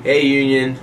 Hey Union,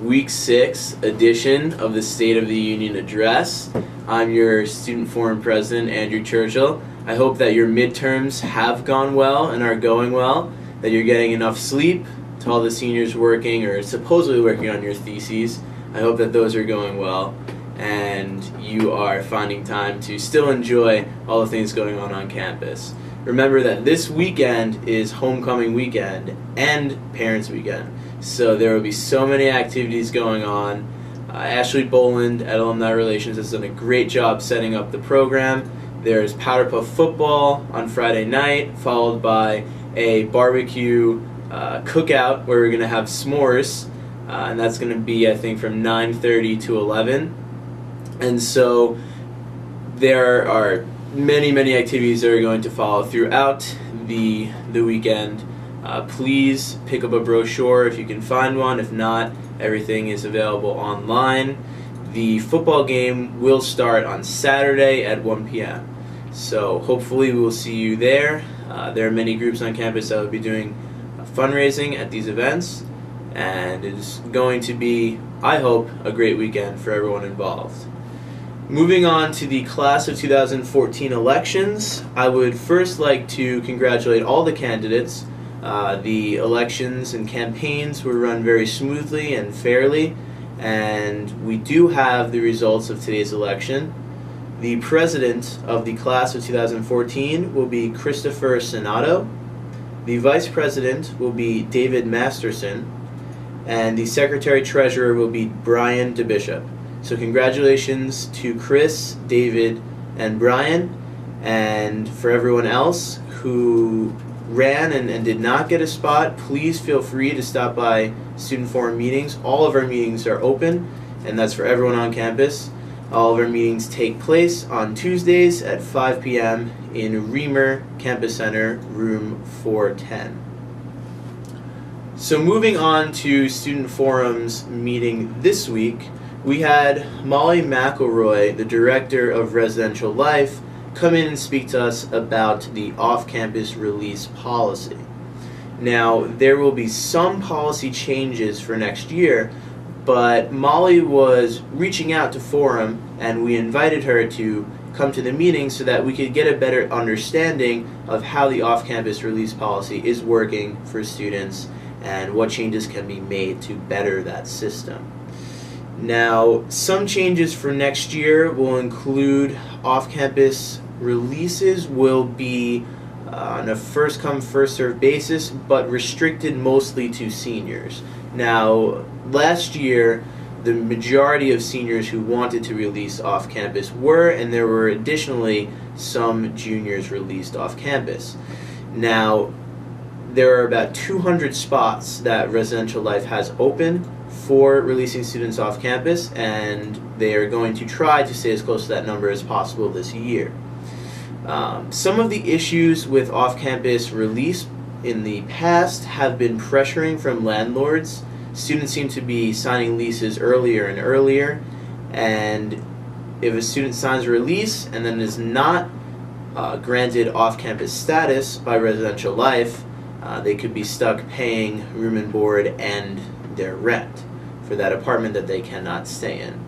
week 6 edition of the State of the Union Address. I'm your Student Forum President, Andrew Churchill. I hope that your midterms have gone well and are going well, that you're getting enough sleep. To all the seniors working or supposedly working on your theses, I hope that those are going well and you are finding time to still enjoy all the things going on campus. Remember that this weekend is homecoming weekend and parents weekend, so there will be so many activities going on. Ashley Boland at Alumni Relations has done a great job setting up the program. There's Powder Puff football on Friday night, followed by a barbecue cookout where we're going to have s'mores, and that's going to be, I think, from 9:30 to 11. And so there are many activities that are going to follow throughout the weekend. Please pick up a brochure if you can find one. If not, everything is available online. The football game will start on Saturday at 1 p.m. So hopefully we will see you there. There are many groups on campus that will be doing fundraising at these events, and it is going to be, I hope, a great weekend for everyone involved. Moving on to the class of 2014 elections, I would first like to congratulate all the candidates. The elections and campaigns were run very smoothly and fairly, and we do have the results of today's election. The president of the class of 2014 will be Christopher Sonato. The vice president will be David Masterson, and the secretary-treasurer will be Brian DeBishop. So congratulations to Chris, David, and Brian, and for everyone else who ran and did not get a spot, please feel free to stop by Student Forum meetings. All of our meetings are open, and that's for everyone on campus. All of our meetings take place on Tuesdays at 5 p.m. in Reamer Campus Center, room 410. So moving on to Student Forum's meeting this week, we had Molly McElroy, the Director of Residential Life, come in and speak to us about the off-campus release policy. Now, there will be some policy changes for next year, but Molly was reaching out to Forum, and we invited her to come to the meeting so that we could get a better understanding of how the off-campus release policy is working for students and what changes can be made to better that system. Now, some changes for next year will include off-campus releases will be on a first-come, first-served basis, but restricted mostly to seniors. Now, last year, the majority of seniors who wanted to release off-campus were, and there were additionally some juniors released off-campus. Now, there are about 200 spots that Residential Life has open for releasing students off campus, and they are going to try to stay as close to that number as possible this year. Some of the issues with off-campus release in the past have been pressuring from landlords. Students seem to be signing leases earlier and earlier, and if a student signs a release and then is not granted off-campus status by Residential Life, they could be stuck paying room and board and their rent for that apartment that they cannot stay in.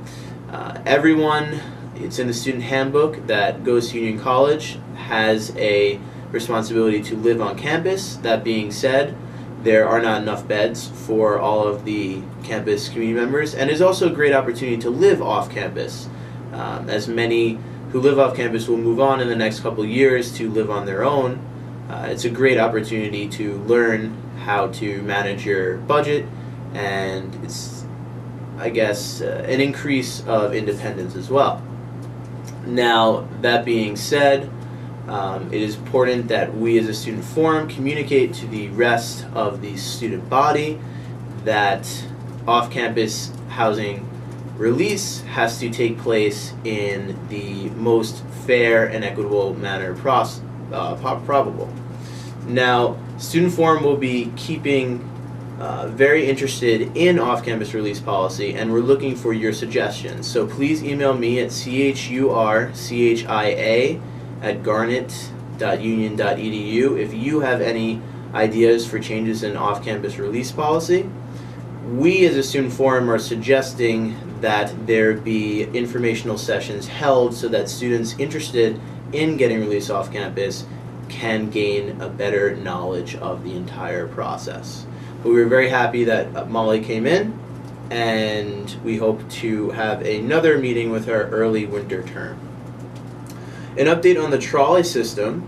Everyone, it's in the student handbook, that goes to Union College has a responsibility to live on campus. That being said, there are not enough beds for all of the campus community members, and it's also a great opportunity to live off campus, as many who live off campus will move on in the next couple years to live on their own. It's a great opportunity to learn how to manage your budget, and it's, I guess, an increase of independence as well. Now, that being said, it is important that we as a student forum communicate to the rest of the student body that off-campus housing release has to take place in the most fair and equitable manner probable. Now, Student Forum will be keeping very interested in off-campus release policy, and we're looking for your suggestions. So please email me at churchia@garnet.union.edu if you have any ideas for changes in off-campus release policy. we as a student forum are suggesting that there be informational sessions held so that students interested in getting released off campus can gain a better knowledge of the entire process. But we were very happy that Molly came in, and we hope to have another meeting with her early winter term. An update on the trolley system.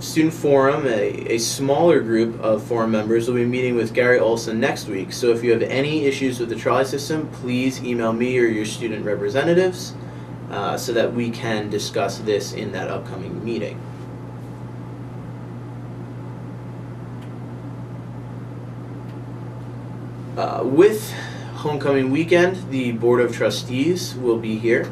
Student Forum, a smaller group of forum members, will be meeting with Gary Olson next week. So if you have any issues with the trolley system, please email me or your student representatives so that we can discuss this in that upcoming meeting. With homecoming weekend, the Board of Trustees will be here,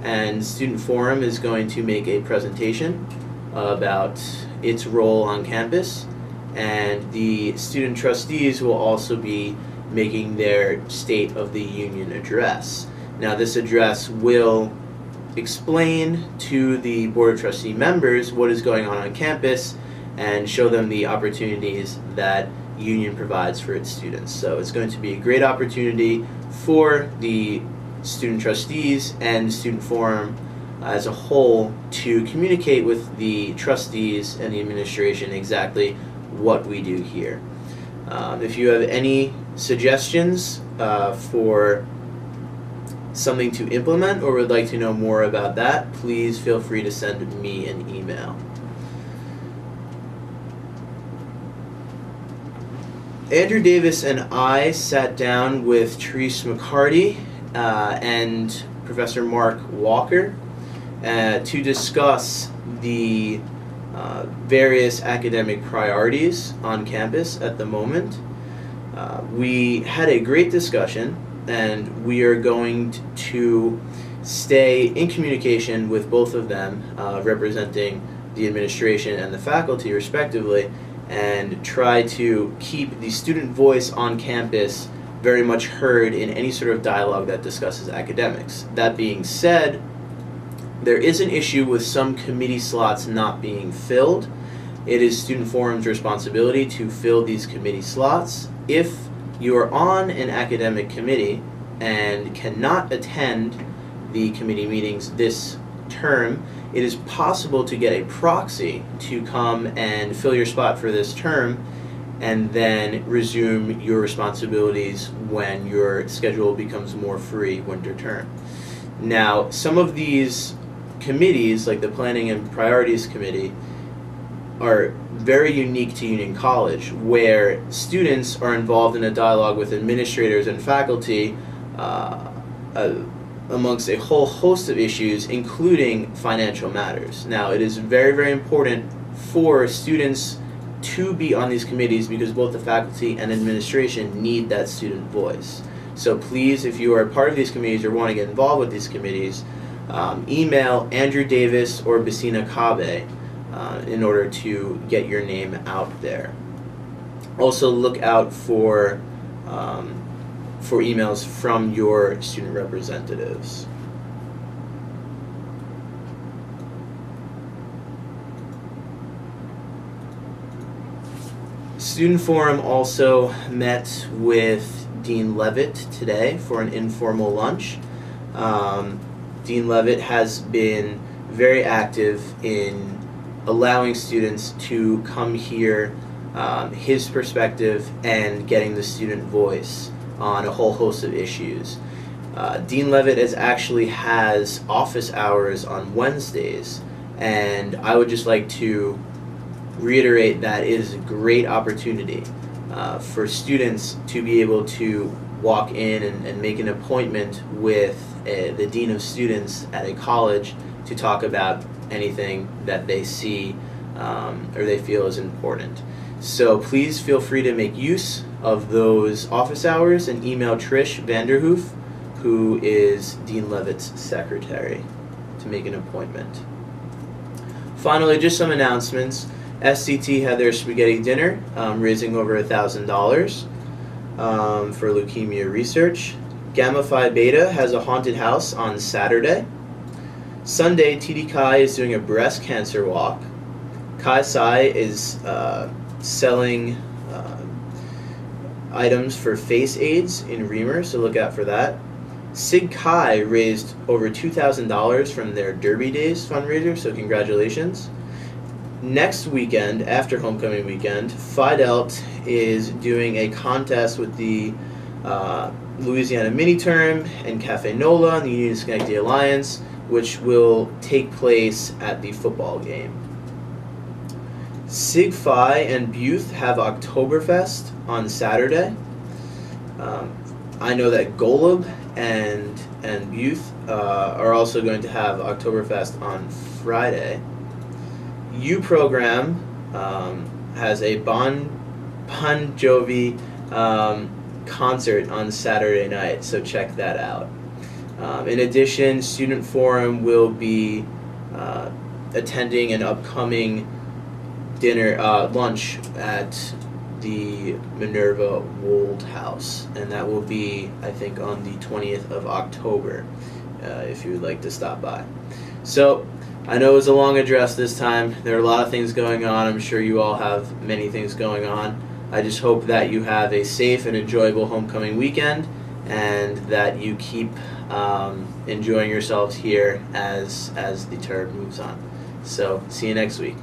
and Student Forum is going to make a presentation about its role on campus, and the student trustees will also be making their State of the Union address. Now, this address will explain to the Board of Trustee members what is going on campus and show them the opportunities that Union provides for its students. So it's going to be a great opportunity for the student trustees and student forum as a whole to communicate with the trustees and the administration exactly what we do here. If you have any suggestions for something to implement or would like to know more about that, please feel free to send me an email. Andrew Davis and I sat down with Therese McCarty and Professor Mark Walker to discuss the various academic priorities on campus at the moment. We had a great discussion, and we are going to stay in communication with both of them, representing the administration and the faculty respectively, and try to keep the student voice on campus very much heard in any sort of dialogue that discusses academics. That being said, there is an issue with some committee slots not being filled. It is Student Forum's responsibility to fill these committee slots. If you are on an academic committee and cannot attend the committee meetings this term, it is possible to get a proxy to come and fill your spot for this term and then resume your responsibilities when your schedule becomes more free winter term. Now, some of these committees, like the Planning and Priorities Committee, are very unique to Union College, where students are involved in a dialogue with administrators and faculty amongst a whole host of issues, including financial matters. Now, it is very, very important for students to be on these committees because both the faculty and administration need that student voice. So please, if you are a part of these committees or want to get involved with these committees, email Andrew Davis or Basina Kabe in order to get your name out there. Also, look out for emails from your student representatives. Student Forum also met with Dean Levitt today for an informal lunch. Dean Levitt has been very active in allowing students to come hear his perspective and getting the student voice on a whole host of issues. Dean Levitt actually has office hours on Wednesdays, and I would just like to reiterate that it is a great opportunity for students to be able to walk in and make an appointment with the Dean of Students at a college to talk about anything that they see or they feel is important. So please feel free to make use of those office hours and email Trish Vanderhoof, who is Dean Levitt's secretary, to make an appointment. Finally, just some announcements. SCT had their spaghetti dinner, raising over $1,000 for leukemia research. Gamma Phi Beta has a haunted house on Saturday. Sunday, TD Chi is doing a breast cancer walk. Chi Psi is selling items for face aids in Reamer, so look out for that. Sig Chi raised over $2,000 from their Derby Days fundraiser, so congratulations. Next weekend, after homecoming weekend, Phi Delta is doing a contest with the Louisiana Mini-Term and Cafe Nola and the Union Schenectady Alliance, which will take place at the football game. Sig Phi and Butte have Oktoberfest on Saturday. I know that Golub and Butte are also going to have Oktoberfest on Friday. U program has a Bon Jovi concert on Saturday night, so check that out. In addition, Student Forum will be attending an upcoming lunch at the Minerva Wold House, and that will be, I think, on the 20th of October, if you would like to stop by. So, I know it was a long address this time. There are a lot of things going on. I'm sure you all have many things going on. I just hope that you have a safe and enjoyable homecoming weekend, and that you keep enjoying yourselves here as the term moves on. So, see you next week.